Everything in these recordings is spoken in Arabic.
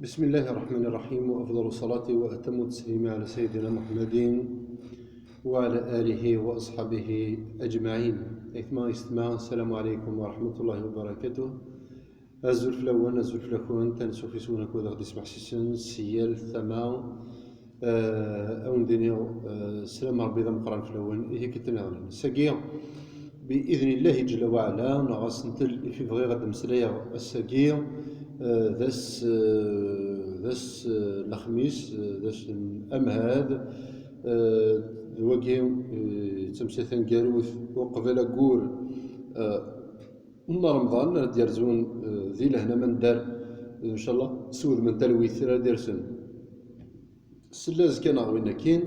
بسم الله الرحمن الرحيم، وأفضل الصلاة وأتم التسليم على سيدنا محمد وعلى آله وأصحابه أجمعين. إثما استماع. السلام عليكم ورحمة الله وبركاته. أزول فلوان أزول فلاكون تنسو في سونك وذا غدي سمح سيسن سيال ثما أو ندينيو السلام ربي ذا مقران فلوان هي كتنغلن ساقيا بإذن الله جل وعلا. نغاس نتل في بغي غد مسلايا الساقيا ذاس الخميس ذاس الأمهاد وكي تمسيثن كاروث وقبل أقول نهار رمضان ديال زون ذي لهنا من دار إن شاء الله سود من تلويث راه ديرسن سلاز كان غوينا كين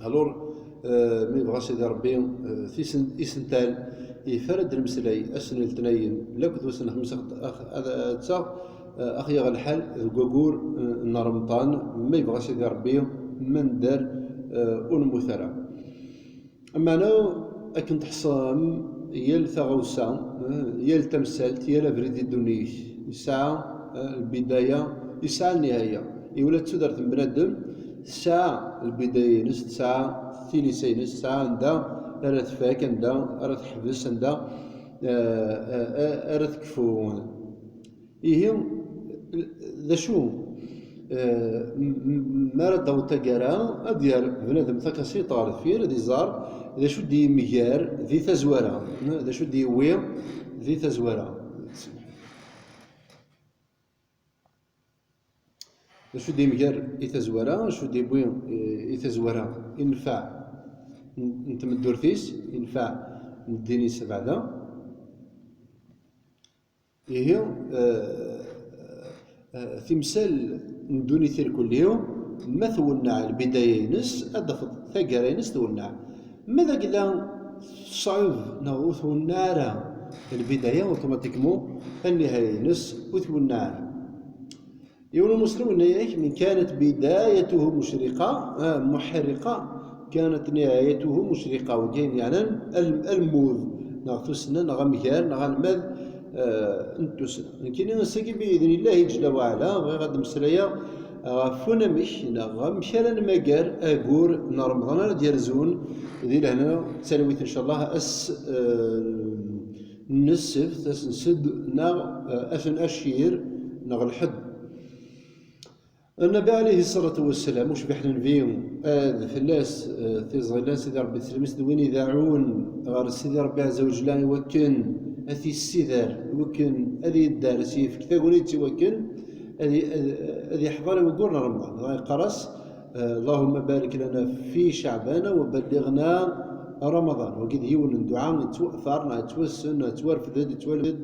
الور مي بغا سيدي ربي يسنتال يفرد المسلاي أسن التنين لابد وسن خمسة تا أخي غا الحال كوكور نهار رمضان ما يبغى سيدي ربي من دار ونمثرة. أما أنا أكنت حصام يال ثغوسا يال تمثالت يال بريد الدنيا يسعى البداية يسعى النهاية يولد تدرت بنادم ساعة البداية نس ساعة ثلثين نس ساعة عندها أرث فاك عندها أرث حبس عندها أرث كفون إيه ذا شو ما ردوا تجارا أدير بنادم ثكسي طارد فيه ردي زار ذا شو دي مجار ذي تزورا ذا شو دي وير ذي تزورا شو دي مجار يتزورا شو دي بوين يتزورا ينفع انت من الدورثيس ينفع نديني سبعة هي تمثال ندوني ثير كل يوم ما ثولنا البداية نس أدفض ثقاري نس ثولنا ماذا كذا صعب نغوث النار البداية اوتوماتيكمو النهاية نس وثولنا يقول المسلم إن من كانت بدايته مشرقة محرقة كانت نهايته مشرقة وكاين يعني الموذ نغتسنا نغمكار نغنمذ نتوسنا لكن نساقي بإذن الله جل وعلا غير مسلايا غفونا مش نغمكار المكار أقور نرمضان ديال زون ذي لهنا تسالويت إن شاء الله نسف تسنسد نغ أثن أشير نغ الحد. النبي عليه الصلاة والسلام وش بحنا نبيهم فلاس تيزغلان سيدي ربي تسلمس دوين يذاعون غير سيدي ربي عز وجل يوكن أثي السيدار يوكن أذي الدار سيف كتاقولي توكن أذي حضر وقرنا رمضان غير قرص اللهم بارك لنا في شعبان وبلغنا رمضان وقد يون الدعاء توأثرنا توسن تورفد تولد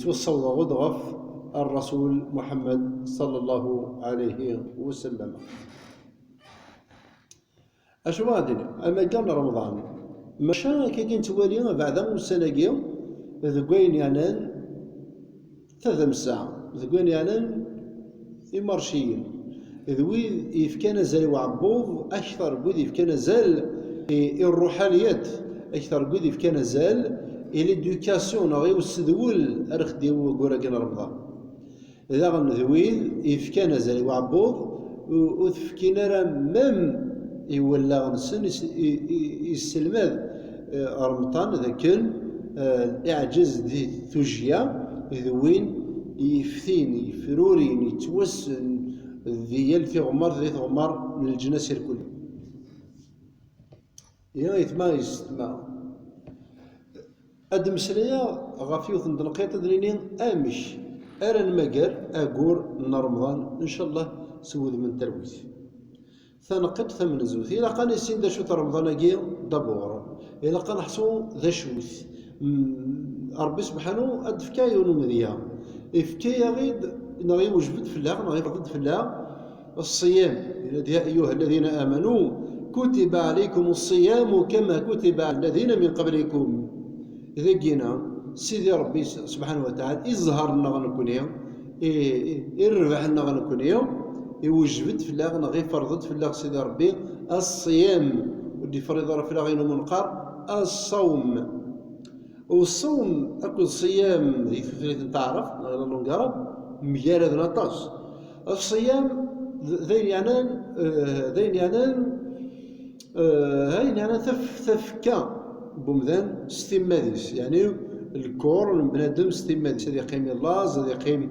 توصل غضغف الرسول محمد صلى الله عليه وسلم. أشو غادي أما قالنا رمضان مشا كاين توالي بعد سنة ذكوين يعني ثلاث ساعة ذكوين يعني إمارشيين ذوي يفكان زال وعبوض أكثر قد يفكان زال الروحانيات أكثر قد يفكان زال الإدوكاسيون غير السدول أرخ ديو قراقنا رمضان إذا غنذويل يفكان زال وعبوض وتفكينا راه مام يولى غنسن يسلماد رمضان ذاكن الإعجاز دي ثوجيا ذوين يفتين يفرورين يتوسن ذيال في غمار ذي غمار من الجناس الكل يا يتما يستما أدم سريا غافيوث ندلقيت درينين آمش أرى المجر أقول رمضان إن شاء الله سود من ترويث ثنقد ثمن زوث إلا قال يسين ذا شوت رمضان أجي دبور إلا قال حصو ذا شوث ربي سبحانه أدفكاي ونمذيا إفكاي غيد نغي وجبت في الله نغي فضد في الله الصيام يا أيها الذين آمنوا كتب عليكم الصيام كما كتب على الذين من قبلكم إذا جينا سيدي ربي سبحانه وتعالى يظهر لنا غنكون يوم يربح لنا غنكون يوم يوجبت في الله غير فرضت في الله سيدي ربي الصيام ودي فريضة في الله غير منقر الصوم والصوم أكل صيام ذي ثلاثة تعرف غير لونقرب مجرد نطاس الصيام ذين يعني هاين يعني تفكا بمذان ستيماديس يعني الكور بنادم ستيماديس هذا يقيم اللاز هذا يقيم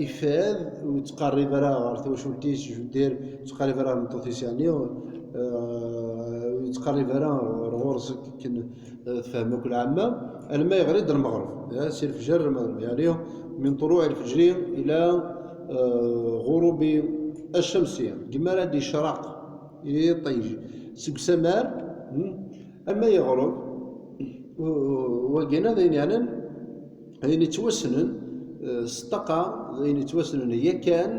إفاد وتقرب راه واش ولتيش شو دير تقرب راه نطوطيس يعني وتقرب راه غورس كن تفهم كل عامة الماء يغرد المغرب سير الفجر المغرب يعني من طلوع الفجر إلى غروب الشمس كما راه الشراق يطيج سك سمار اما يغرب وقنا ذين يعني يتوسنن استقى ذين يتوسنن هي كان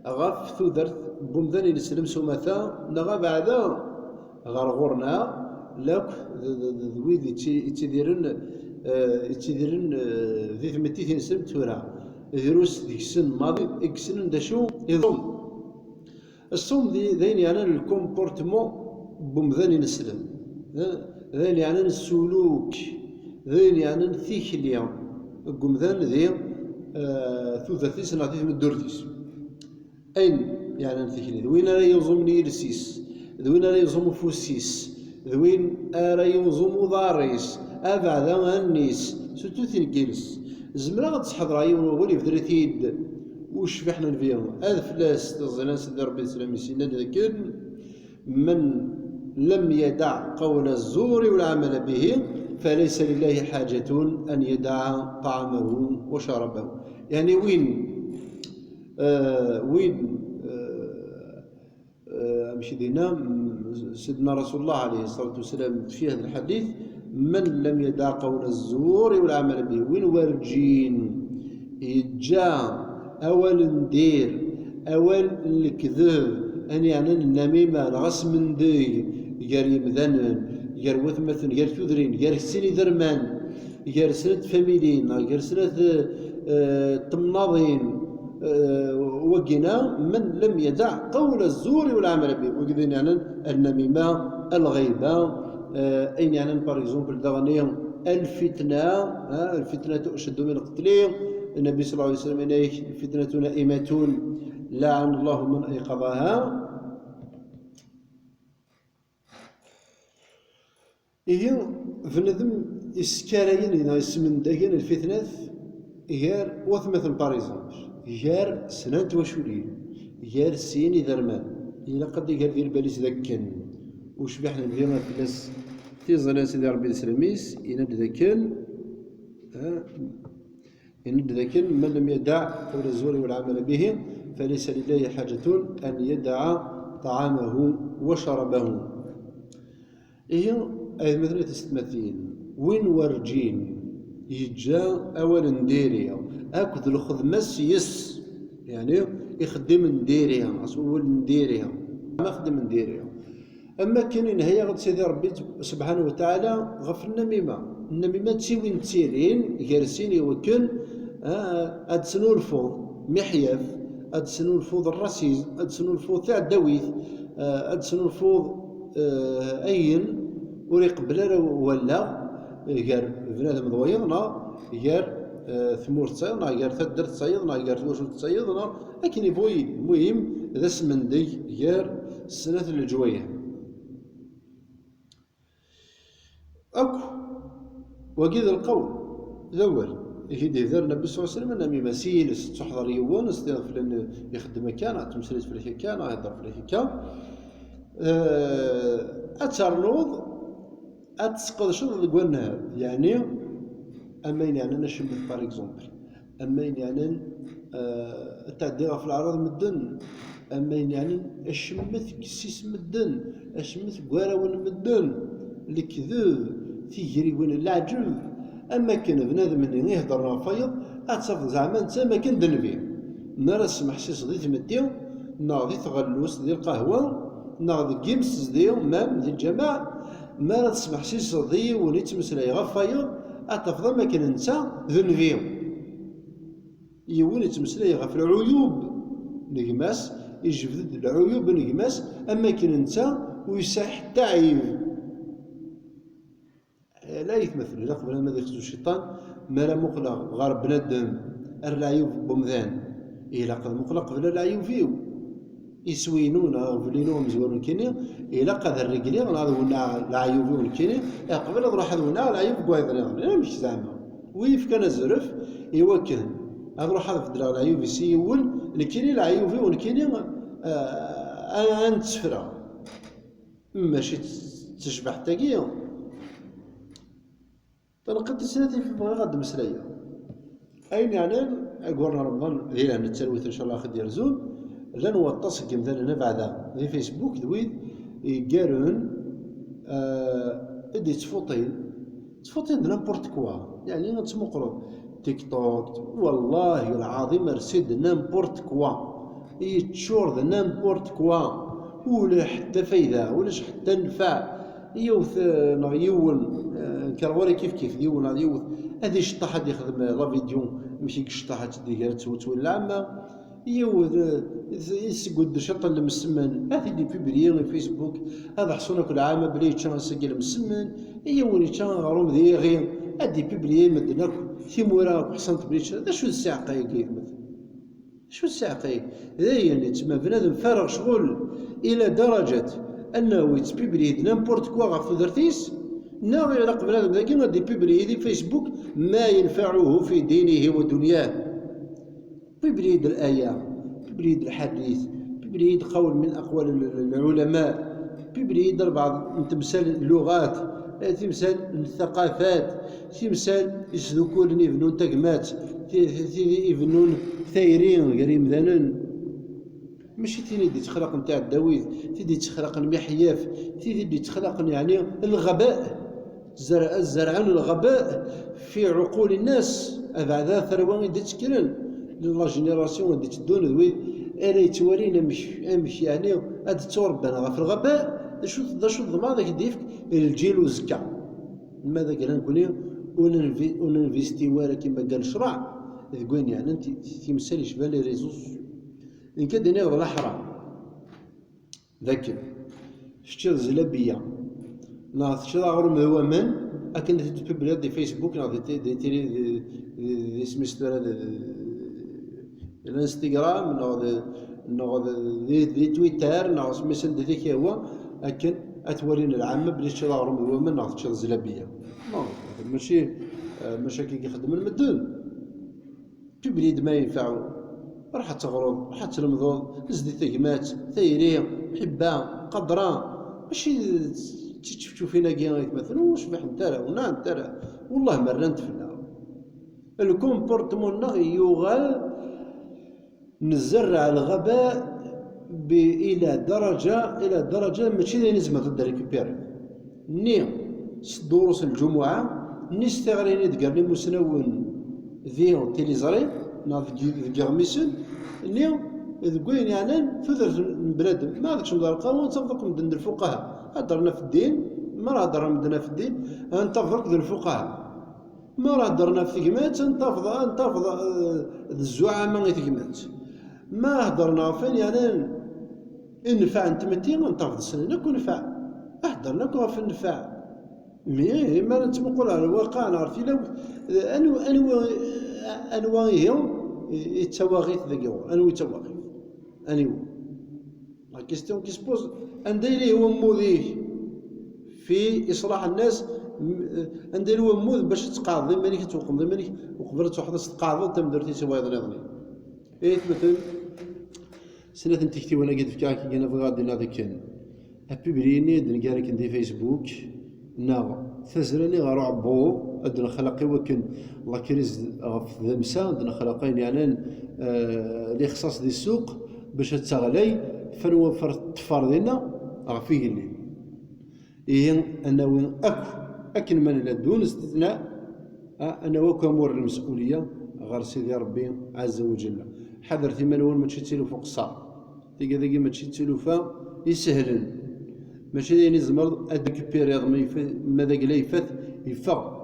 غاف ثودرت بمذن يسلم سمثا نغا بعدا غرغورنا لك ذويد يتديرن ذي ثمتي نسلم تورا دروس ديك السن ماضي اكسن داشو يضم الصوم ذين يعني الكومبورتمون بمذن نسلم ذين يعني السلوك ذين يعني الثيكليا قمذان ذي ثوثاثيس نعطيه من الدرديس أين يعني الثيكليا ذوين راه يوزم نيرسيس ذوين راه يوزم فوسيس ذوين راه يوزم ضاريس أبعد النيس سوتو ثينكيلس زمرا غتحضر عيون وغولي في دريتيد وش فيحنا فيهم هذا فلاس تزلان سيدي ربي السلام يسينا لكن من لم يدع قول الزور والعمل به فليس لله حاجة أن يدع طعامه وشربه يعني وين مشي دينا سيدنا رسول الله عليه الصلاة والسلام في هذا الحديث من لم يدع قول الزور والعمل به وين ورجين يجا أول ندير أول الكذب أن يعني النميمة الغس من دي يار يمذنن يار وثمثن يار ثذرين يار سيني ذرمان يار سنة فاميلين يار سنة تمناضين وقنا من لم يدع قول الزور والعمل به وقذين يعني النميمة الغيبة أين يعني بار اكزومبل دغنيهم الفتنة أشد من القتل النبي صلى الله عليه وسلم إليه الفتنة نائمة لعن الله من أيقظها إيه فندم إسكاريين هنا اسمن داين الفتنة غير وثمة باريزونج غير سنة وشولين غير سيني ذرمان إلا قد غير في الباليس ذاكن وشبحنا الفيما فلاس تيزنا سيدي ربي السلاميس إند ذاكن من لم يدع قول الزور والعمل به فليس لله حاجة أن يدع طعامه وشربه إيه أي مثلا تستمثين وين ورجين يجا أولا نديريا أكد الخدمة يس يعني يخدم نديريا أصول نديريا ما خدم نديريا أما كاين هي غد سيدي ربي سبحانه وتعالى غف النميمة تسيوي نتيرين جالسين يوكل أدسنو الفوض محياف أدسنو الفوض الرسيز أدسنو الفوض تاع الدويث أدسنو الفوض أين وريقبل ولا غير بنادم ضويضنا غير ثمور تصيدنا غير ثدر تصيدنا غير توشو تصيدنا لكن يبوي المهم ذا سمندي غير السنة الجوية أكو وقيد القول الأول يهدي ذا النبي صلى الله عليه وسلم أنه مسيلس تحضر يوانس لأن يخدم كان تمسلس في الحكاية يهضر في الحكاية أترنوض أتسقط شغل النهار يعني أما يعني أنا شمت بار إكزومبل أما يعني التعديل في الأعراض مدن أما يعني أشمت كسيس مدن أشمت قراون مدن الكذوب تيجري وين العجل أما كان بنادم اللي يهضر فايض أتصف زعما أنت ما كان دنبي نرى محسس دي تمديو ناضي تغلوس ديال القهوة ناضي كيمس ديال مام ديال الجماعة ما لا تسمح سي صدي ولي تمسلاي غفايض أتفضل ما كان أنت ذنبيو يولي تمسلاي غف العيوب نجماس يجبد العيوب نجماس أما كان أنت ويساح حتى عيب لا يتمثل لا قبل ما يخزو الشيطان ما لا مقلق غار بنادم الرعيوف بمذان إلا قد مقلق بلا العيوف فيو يسوينون غفلينهم مزورون كيني إلا قد الرجلي غنادونا العيوف ونكيني قبل نروح هذونا العيوف قوايضنا مش زعما ويف كان الزرف يوكل نروح هذا في العيوف يسيول نكيني العيوف ونكيني نتسفرا ماشي تشبح تاقية تلقيت سنتي في بغي غاد مسلايا أين يعني أقولنا رمضان ليلة نتسلوث إن شاء الله خد يرزون لن وطسك مثلا بعدا في فيسبوك دويد يقارن ادي تفوتين نامبورت كوا يعني نتمقرض تيك توك والله العظيم رسيد نامبورت كوا يتشور نامبورت كوا ولا حتى فايدة ولا حتى نفع يوث يون كروري كيف يون يوث هذه شطاحة اللي يخدم لا فيديو ماشي كشطاحة تدير تولى عامة يوث يسقد شطا المسمن هذه اللي في فيسبوك هذا حصونا كل عام بلي تشان سجل المسمن يوني تشان غروم ذي غير هذه بيبري مدناك تيمورا حصنت بليتش هذا شو الساعة قايق شو الساعة قايق يعني تما بنادم فارغ شغل إلى درجة أنه يتبيبري نامبورت كوا غاف درتيس ناوي على بنادم ذاك غادي بيبري في فيسبوك ما ينفعه في دينه ودنياه بيبريد الآية بيبريد الحديث بيبريد قول من أقوال العلماء بيبريد بعض تمثال اللغات تمثال الثقافات تمثال يسلكون يبنون تقمات يبنون ثايرين قريم ذنن ماشي تيني دي تخلق نتاع الداويث تيدي تخلق المحياف تيدي تخلق يعني الغباء الزرعان الغباء في عقول الناس هذا ثروان يدي تكرن لا جينيراسيون اللي تدون ذوي انا يتورينا مش يعني هاد توربنا في الغباء شو الضمان ذاك ديفك الجيل وزكا ماذا قال نقول وننفيستي ولا كيما قال شرع تقول يعني انت تمثال يشبه لي ريزوس ان كان دنيا ولا حرام ذاك شتي زلبيه لا شتي غرم هو من اكن تبدا دي فيسبوك لا دي تيري اسمي الانستغرام نوض دي تويتر نوض مثلا ديك هو لكن اتورينا العامه بلي تشرا هو من نوض تشرا زلابيه ماشي مشاكل كيخدم المدن تبريد ما ينفعو راح تغرض راح ترمضو زدي تقمات ثيري حبه قدره ماشي تشوف فينا كي مثلا واش بح نتالا ونا نتالا والله مرنت فينا الكومبورتمون نغي يغال نزرع الغباء الى درجه ماشي اللي لازم تقدر ريكوبيري ني دروس الجمعه ني استغريني دقرني مسنون ذي تيليزاري ناض جيرميسون ني ذكوين يعني فذر بلاد ما عادش مدار القانون تنفقكم دند الفقهاء هضرنا في الدين ما راه هضرنا مدنا في الدين نتفق ذو الفقهاء ما راه هضرنا في ثقمات نتفض الزعماء ثقمات ما هضرنا فين يعني النفع نتمتي نتفض سنين كون نفع هضرنا كون في النفع مي ما نتمقول على الواقع نعرف لو انواعهم التواغيث ذاك انواع التواغيث انواع لا كيستيون كي سبوز عندي هو مودي في اصلاح الناس عندي هو مود باش تقاضي مالك توقم مالك وقبرت واحد تقاضي تم درتي سواي ضني ايه مثلا سنه تكتي وانا قد فكاك انا غادي هذاك كان هابي بريني دنقالك ندي فيسبوك نا ثزرني غير عبو ادنا خلقي وكن الله كريز في ذمسا ادنا خلقين يعني الاخصاص ديال السوق باش تغلي فنوفر الطفار ديالنا فيه الليل إيه أنه أكن من لا دون استثناء أنا وكمور المسؤولية غير سيدي ربي عز وجل حذرتي من هو ما تشتيلو فوق الصار تيجي ذاك ما تشتيلو فا يسهلن ماشي يعني زمر اديك بيريغ ما ذاك لا يفات يفا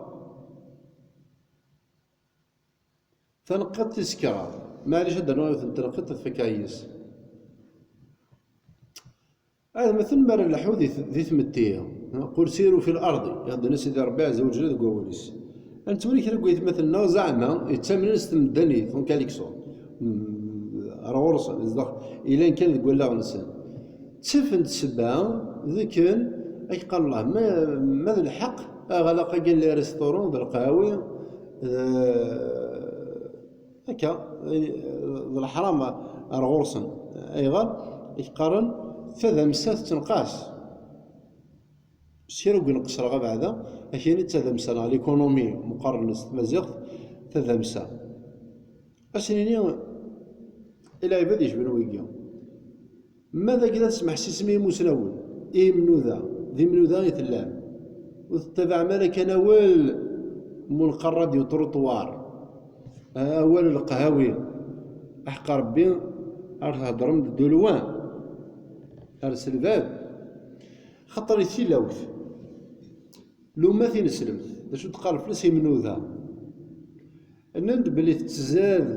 تنقط تسكرار معليش هذا تنقط تفكايس هذا مثل ما نلحو ذي ثمتيه قل سيروا في الارض يهضر سيدي ربي عز وجل قوليس أنتوني كرا قويت مثلا زعما يتمنى نستمدني ثم كاليكسو رغورس زدخ إلا كان تقول لا غنسن تسفن تسبعة ذكن أي قال الله ماذا الحق أغلق قال لي ريستورون ذا القهاوي هكا ذا الحرام رغورسن أيضا يقارن ثلاثة مسات تنقاس سيرو نقصر غا بعدا أكيد ثلاثة مسا ليكونومي مقارنة مزيغ ثلاثة مسا أسنيني إلى عباد يشبهن ويقيا ماذا كذا تسمح سيسمي مسنون إيه منوذا ذي منوذا يتلام وتتبع مالك أنا أول منقرة ديال تروطوار أول القهاوي أحقى ربي أرث هضرم دولوان أرسل الباب خطر يثيلاوث لو ما ثين سلمت باش تقال فلوس منوذا أنند بلي تزاد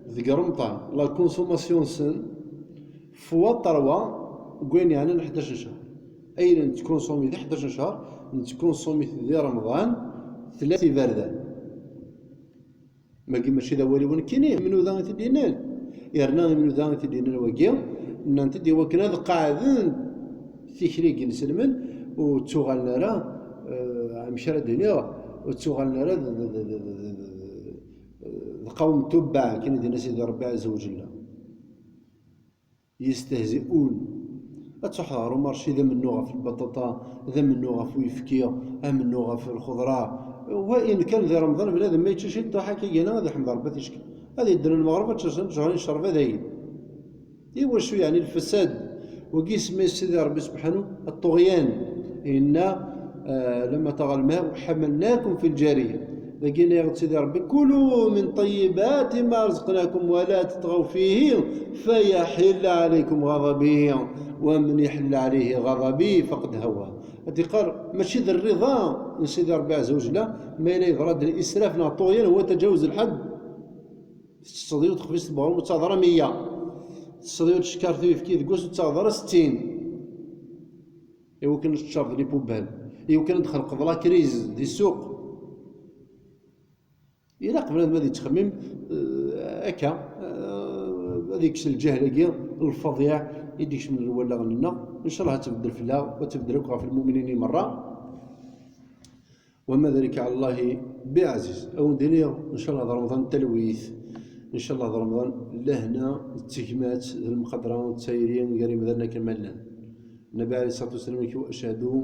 ذي قرمطة لا كونسوماسيون سن فوا طروا قوين يعني 11 شهر أين نتكونسومي ذي 11 شهر نتكونسومي ذي رمضان 3 باردان ما كيما شي ذا والي ونكيني منو ذا تدينال يرنا منو ذا تدينال وكيا نانت دي وكنا قاعدين في خليق نسلمن وتوغالنا راه مشى الدنيا وتوغالنا راه القوم تبع كاين دينا سيدي ربي عز وجل يستهزئون أتحضروا مارشي ذا منوغا في البطاطا ذا منوغا في ويفكيا منوغا في الخضراء وإن كان ذا رمضان بنادم ما يتشي الضحى كي هنا هذا حمد ربي تشكي هذه الدنيا المغرب تشرب شهرين شرب هذا إيوا شو يعني الفساد وقيس ما سيدي ربي سبحانه الطغيان إنا لما طغى الماء حملناكم في الجارية لقينا يا سيدي ربي كلوا من طيبات ما رزقناكم ولا تطغوا فيه فيحل عليكم غضبي ومن يحل عليه غضبي فقد هوى هذه قال ماشي ذا الرضا من سيدي ربي عز وجل ما إلا يضرد الإسراف مع الطغيان هو تجاوز الحد تستطيع تخفيص البغر وتعذر 100 تستطيع تشكر في كيف كوس وتعذر 60 إيوا كان تشرب لي بوبال إيوا كان ندخل قضلا كريز دي السوق إلا قبل ما يتخمم هكا هذيك الجهلة الفظيع يديكش من الولا غننا إن شاء الله تبدل في الله وتبدل في المؤمنين مرة وما ذلك على الله بعزيز أو ندير إن شاء الله رمضان تلويث إن شاء الله رمضان لهنا التهمات المقدرة والتسيرين قريب ذلك الملان النبي عليه الصلاة والسلام وأشهدوا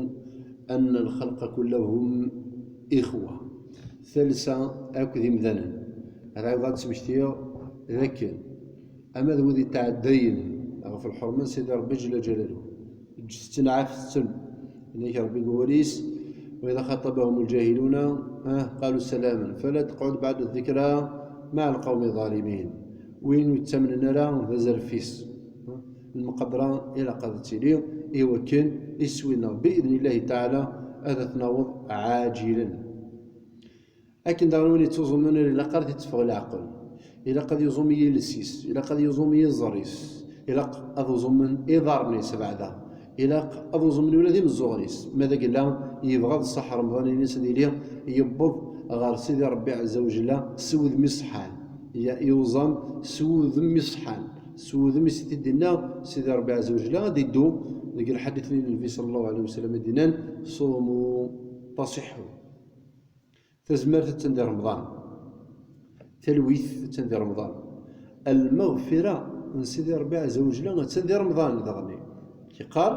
أن الخلق كلهم إخوة ثالثا أكد مذانا هذا أيضا تمشتيا لكن أما ذو ذي تعدين في الحرمان سيدي ربي جل جلاله استنعاف السن إنك ربي قوليس وإذا خاطبهم الجاهلون قالوا سلاما فلا تقعد بعد الذكرى مع القوم الظالمين وين يتمنى نرى ذا زرفيس المقدرة إلى قادة سيدي إيوا كان يسوينا بإذن الله تعالى هذا تناوض عاجلا لكن داروني توزمون إلا قد يتفغ العقل إلا قد يزوم يلسيس إلا قد يزوم يزريس إلا قد يزوم إضارنيس بعدا إلا قد يزوم ولادي مزوغنيس ماذا قال لهم يبغى الصح رمضان الناس ديالي يبض غير سيدي ربي عز وجل سود مصحان يوزم سود مصحان سود مصحان دينا سيدي ربي عز وجل غادي يدو ذاك الحديث النبي صلى الله عليه وسلم دينا صوموا تصحوا تزمرت تندي رمضان تلويث تندي رمضان المغفرة من سيدي ربي عز وجل تندي رمضان دغني كي قال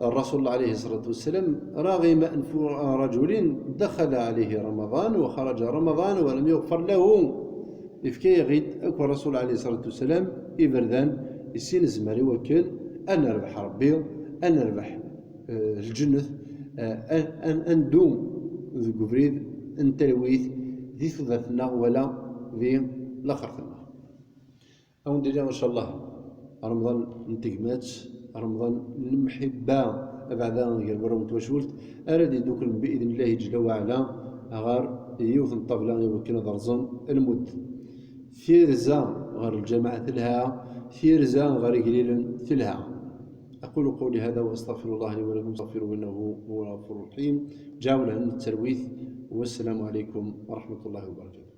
الرسول عليه الصلاة والسلام راغم أنف رجل دخل عليه رمضان وخرج رمضان ولم يغفر له إفكي غيد أكو الرسول عليه الصلاة والسلام إبردان السين الزمري وكل أنا ربح ربي أنا ربح الجنة أن دوم ذو قبريد أن تلويث ذي ثلاثنا ولا ذي لخرثنا أو ندير إن شاء الله رمضان انتقمات رمضان المحبة بعد أن متوشولت أراد دوكل بإذن الله جل وعلا غار يوث الطبلة يمكن درزن المد ثيرزا غير الجماعة تلها ثيرزا غير قليل تلها أقول قولي هذا وأستغفر الله لي ولكم، استغفروه إنه هو الغفور الرحيم. جاونا عن التلويث، والسلام عليكم ورحمة الله وبركاته.